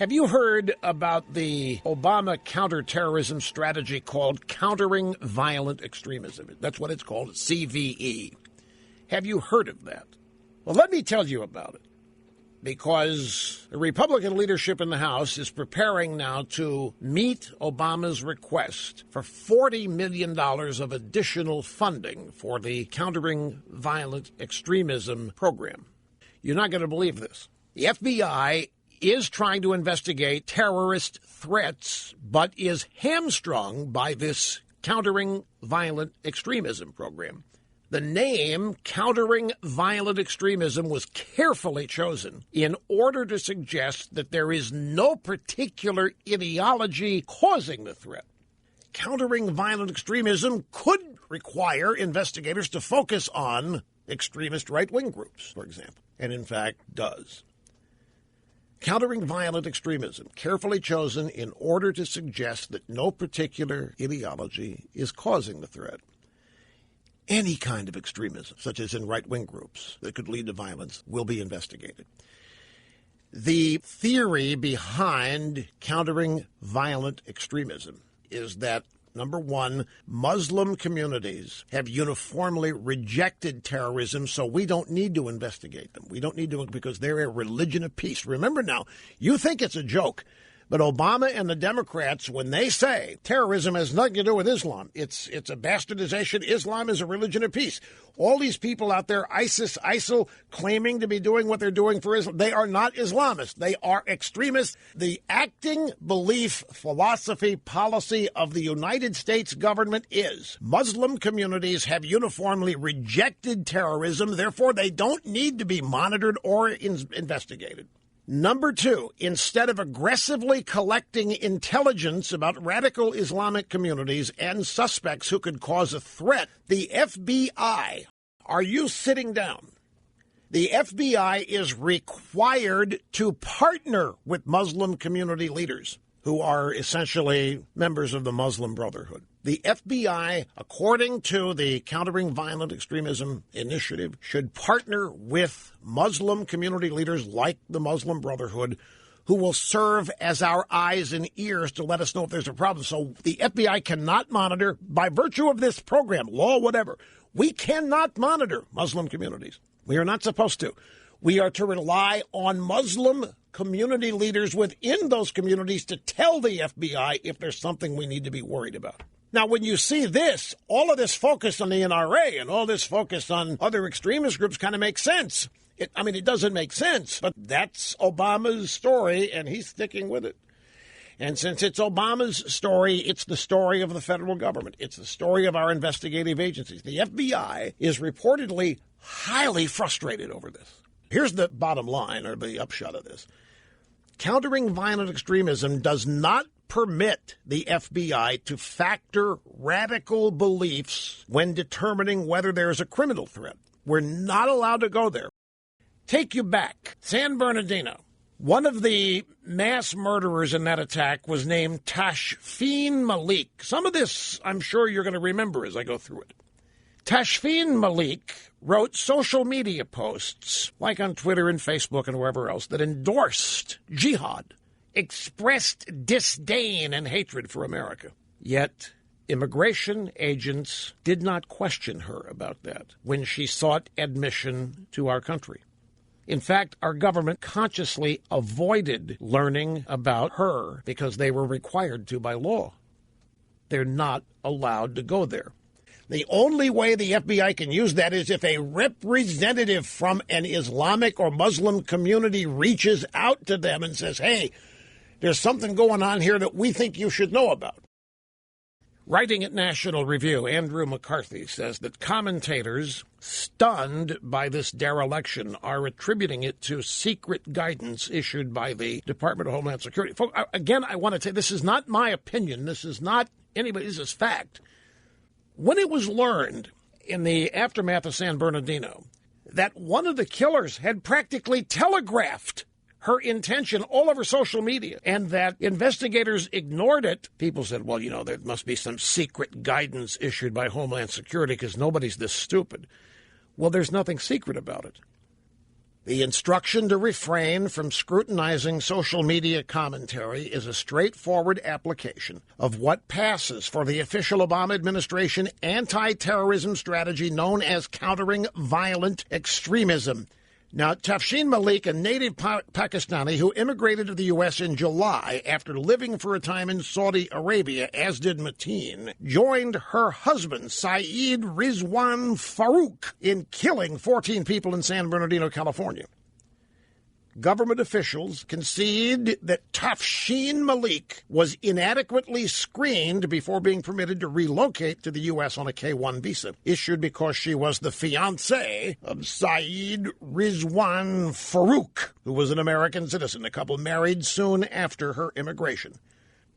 Have you heard about the Obama counterterrorism strategy called Countering Violent Extremism? That's what it's called, CVE. Have you heard of that? Well, let me tell you about it. Because the Republican leadership in the House is preparing now to meet Obama's request for $40 million of additional funding for the Countering Violent Extremism program. You're not going to believe this. The FBI is trying to investigate terrorist threats, but is hamstrung by this Countering Violent Extremism program. The name Countering Violent Extremism was carefully chosen in order to suggest that there is no particular ideology causing the threat. Countering violent extremism could require investigators to focus on extremist right-wing groups, for example, and in fact does. Countering violent extremism, carefully chosen in order to suggest that no particular ideology is causing the threat. Any kind of extremism, such as in right-wing groups that could lead to violence, will be investigated. The theory behind countering violent extremism is that, number one, Muslim communities have uniformly rejected terrorism, so we don't need to investigate them. We don't need to because they're a religion of peace. Remember now, you think it's a joke. But Obama and the Democrats, when they say terrorism has nothing to do with Islam, it's a bastardization. Islam is a religion of peace. All these people out there, ISIS, ISIL, claiming to be doing what they're doing for Islam, they are not Islamists. They are extremists. The acting belief, philosophy, policy of the United States government is Muslim communities have uniformly rejected terrorism. Therefore, they don't need to be monitored or investigated. Number two, instead of aggressively collecting intelligence about radical Islamic communities and suspects who could cause a threat, the FBI, are you sitting down? The FBI is required to partner with Muslim community leaders who are essentially members of the Muslim Brotherhood. The FBI, according to the Countering Violent Extremism Initiative, should partner with Muslim community leaders like the Muslim Brotherhood who will serve as our eyes and ears to let us know if there's a problem. So the FBI cannot monitor, by virtue of this program, law, whatever, we cannot monitor Muslim communities. We are not supposed to. We are to rely on Muslim community leaders within those communities to tell the FBI if there's something we need to be worried about. Now, when you see this, all of this focus on the NRA and all this focus on other extremist groups kind of makes sense. It doesn't make sense, but that's Obama's story, and he's sticking with it. And since it's Obama's story, it's the story of the federal government. It's the story of our investigative agencies. The FBI is reportedly highly frustrated over this. Here's the bottom line, or the upshot of this. Countering violent extremism does not permit the FBI to factor radical beliefs when determining whether there is a criminal threat. We're not allowed to go there. Take you back. San Bernardino. One of the mass murderers in that attack was named Tashfeen Malik. Some of this I'm sure you're going to remember as I go through it. Tashfeen Malik wrote social media posts, like on Twitter and Facebook and wherever else, that endorsed jihad, expressed disdain and hatred for America. Yet immigration agents did not question her about that when she sought admission to our country. In fact, our government consciously avoided learning about her because they were required to by law. They're not allowed to go there. The only way the FBI can use that is if a representative from an Islamic or Muslim community reaches out to them and says, hey, there's something going on here that we think you should know about. Writing at National Review, Andrew McCarthy says that commentators stunned by this dereliction are attributing it to secret guidance issued by the Department of Homeland Security. Folks, again, I want to say this is not my opinion. This is not anybody. This is fact. When it was learned in the aftermath of San Bernardino that one of the killers had practically telegraphed her intention all over social media and that investigators ignored it, people said, well, there must be some secret guidance issued by Homeland Security because nobody's this stupid. Well, there's nothing secret about it. The instruction to refrain from scrutinizing social media commentary is a straightforward application of what passes for the official Obama administration anti-terrorism strategy known as countering violent extremism. Now, Tashfeen Malik, a native Pakistani who immigrated to the U.S. in July after living for a time in Saudi Arabia, as did Mateen, joined her husband, Saeed Rizwan Farouk, in killing 14 people in San Bernardino, California. Government officials concede that Tashfeen Malik was inadequately screened before being permitted to relocate to the U.S. on a K-1 visa, issued because she was the fiancée of Saeed Rizwan Farouk, who was an American citizen. The couple married soon after her immigration.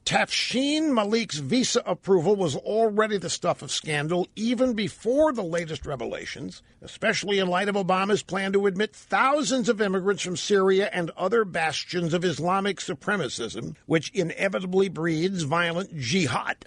Tashfeen Malik's visa approval was already the stuff of scandal even before the latest revelations, especially in light of Obama's plan to admit thousands of immigrants from Syria and other bastions of Islamic supremacism, which inevitably breeds violent jihad.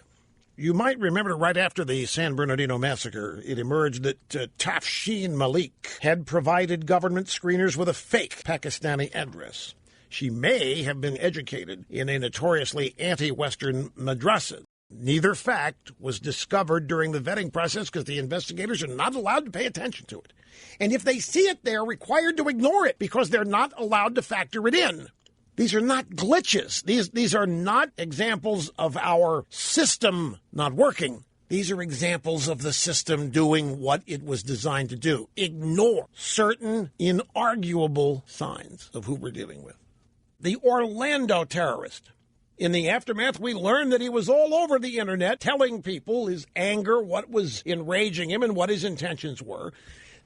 You might remember right after the San Bernardino massacre, it emerged that Tashfeen Malik had provided government screeners with a fake Pakistani address. She may have been educated in a notoriously anti-Western madrasa. Neither fact was discovered during the vetting process because the investigators are not allowed to pay attention to it. And if they see it, they're required to ignore it because they're not allowed to factor it in. These are not glitches. These are not examples of our system not working. These are examples of the system doing what it was designed to do. Ignore certain inarguable signs of who we're dealing with. The Orlando terrorist. In the aftermath, we learned that he was all over the internet telling people his anger, what was enraging him, and what his intentions were.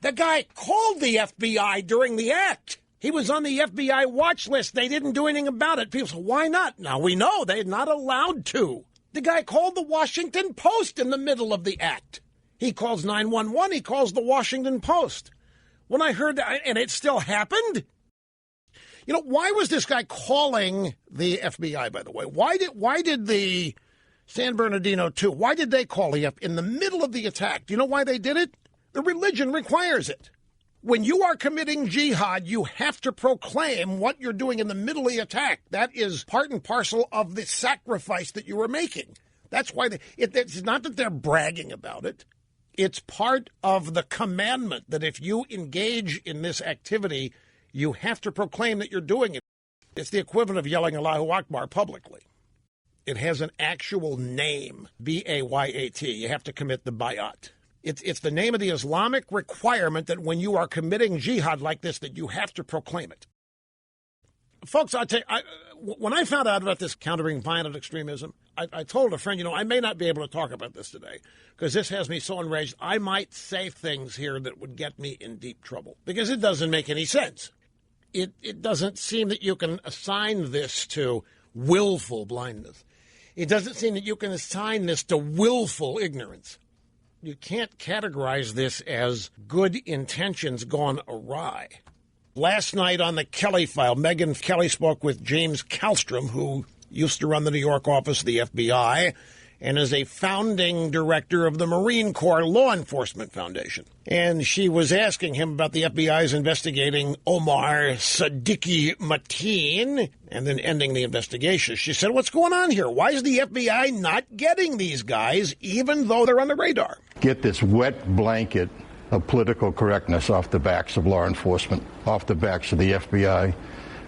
The guy called the FBI during the act. He was on the FBI watch list. They didn't do anything about it. People said, why not? Now we know they're not allowed to. The guy called the Washington Post in the middle of the act. He calls 911. He calls the Washington Post. When I heard that, and it still happened. You know, why was this guy calling the FBI, by the way? Why did the San Bernardino 2, why did they call the FBI in the middle of the attack? Do you know why they did it? The religion requires it. When you are committing jihad, you have to proclaim what you're doing in the middle of the attack. That is part and parcel of the sacrifice that you are making. That's why it's not that they're bragging about it. It's part of the commandment that if you engage in this activity, you have to proclaim that you're doing it. It's the equivalent of yelling Allahu Akbar publicly. It has an actual name, B-A-Y-A-T. You have to commit the bayat. It's the name of the Islamic requirement that when you are committing jihad like this, that you have to proclaim it. Folks, I'll tell you, when I found out about this countering violent extremism, I told a friend, I may not be able to talk about this today because this has me so enraged. I might say things here that would get me in deep trouble because it doesn't make any sense. It doesn't seem that you can assign this to willful blindness. It doesn't seem that you can assign this to willful ignorance. You can't categorize this as good intentions gone awry. Last night on the Kelly File, Megyn Kelly spoke with James Kallstrom, who used to run the New York office of the FBI and is a founding director of the Marine Corps Law Enforcement Foundation. And she was asking him about the FBI's investigating Omar Siddiqui Mateen and then ending the investigation. She said, what's going on here? Why is the FBI not getting these guys even though they're on the radar? Get this wet blanket of political correctness off the backs of law enforcement, off the backs of the FBI.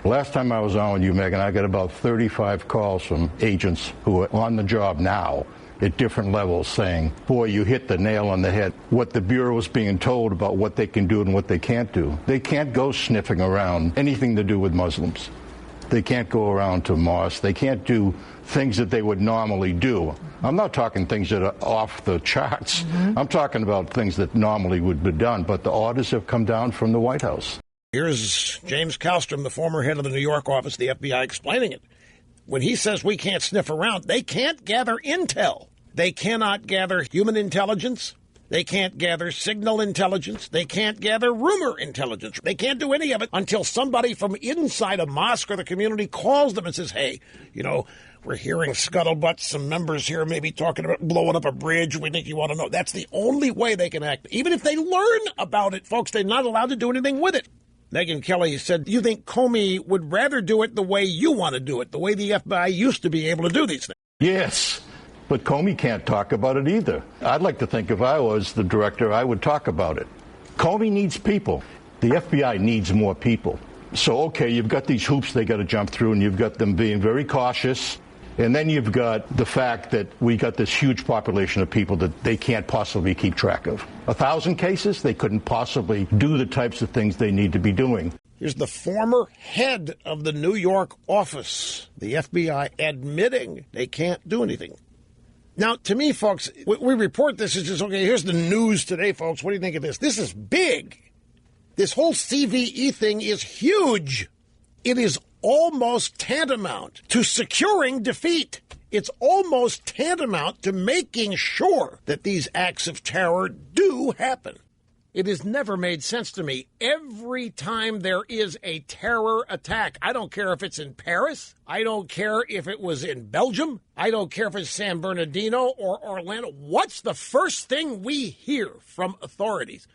Last time I was on with you, Megyn, I got about 35 calls from agents who are on the job now at different levels saying, boy, you hit the nail on the head. What the Bureau is being told about what they can do and what they can't do. They can't go sniffing around anything to do with Muslims. They can't go around to mosques. They can't do things that they would normally do. I'm not talking things that are off the charts. Mm-hmm. I'm talking about things that normally would be done, but the orders have come down from the White House. Here's James Kallstrom, the former head of the New York office of the FBI, explaining it. When he says we can't sniff around, they can't gather intel. They cannot gather human intelligence. They can't gather signal intelligence. They can't gather rumor intelligence. They can't do any of it until somebody from inside a mosque or the community calls them and says, hey, we're hearing scuttlebutt. Some members here may be talking about blowing up a bridge. We think you want to know. That's the only way they can act. Even if they learn about it, folks, they're not allowed to do anything with it. Megyn Kelly said, you think Comey would rather do it the way you want to do it, the way the FBI used to be able to do these things? Yes, but Comey can't talk about it either. I'd like to think if I was the director, I would talk about it. Comey needs people. The FBI needs more people. So, okay, you've got these hoops they got to jump through, and you've got them being very cautious. And then you've got the fact that we got this huge population of people that they can't possibly keep track of. 1,000 cases, they couldn't possibly do the types of things they need to be doing. Here's the former head of the New York office, the FBI, admitting they can't do anything. Now, to me, folks, we report this as just, okay, here's the news today, folks. What do you think of this? This is big. This whole CVE thing is huge. It is almost tantamount to securing defeat. It's almost tantamount to making sure that these acts of terror do happen. It has never made sense to me. Every time there is a terror attack, I don't care if it's in Paris, I don't care if it was in Belgium, I don't care if it's San Bernardino or Orlando, what's the first thing we hear from authorities?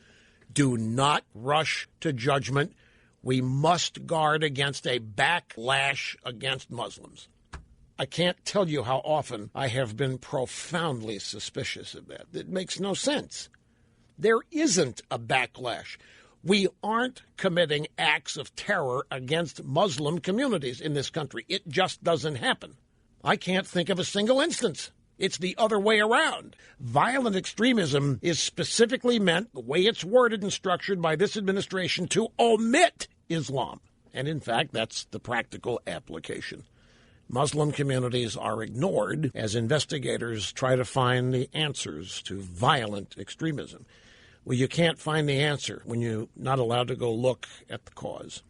Do not rush to judgment. We must guard against a backlash against Muslims. I can't tell you how often I have been profoundly suspicious of that. It makes no sense. There isn't a backlash. We aren't committing acts of terror against Muslim communities in this country. It just doesn't happen. I can't think of a single instance. It's the other way around. Violent extremism is specifically meant, the way it's worded and structured by this administration, to omit Islam. And in fact, that's the practical application. Muslim communities are ignored as investigators try to find the answers to violent extremism. Well, you can't find the answer when you're not allowed to go look at the cause.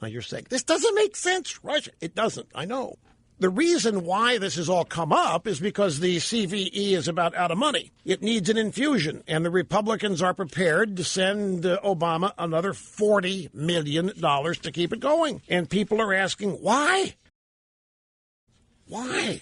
Now you're saying, this doesn't make sense, Russia. It doesn't, I know. The reason why this has all come up is because the CVE is about out of money. It needs an infusion, and the Republicans are prepared to send Obama another $40 million to keep it going. And people are asking, why? Why?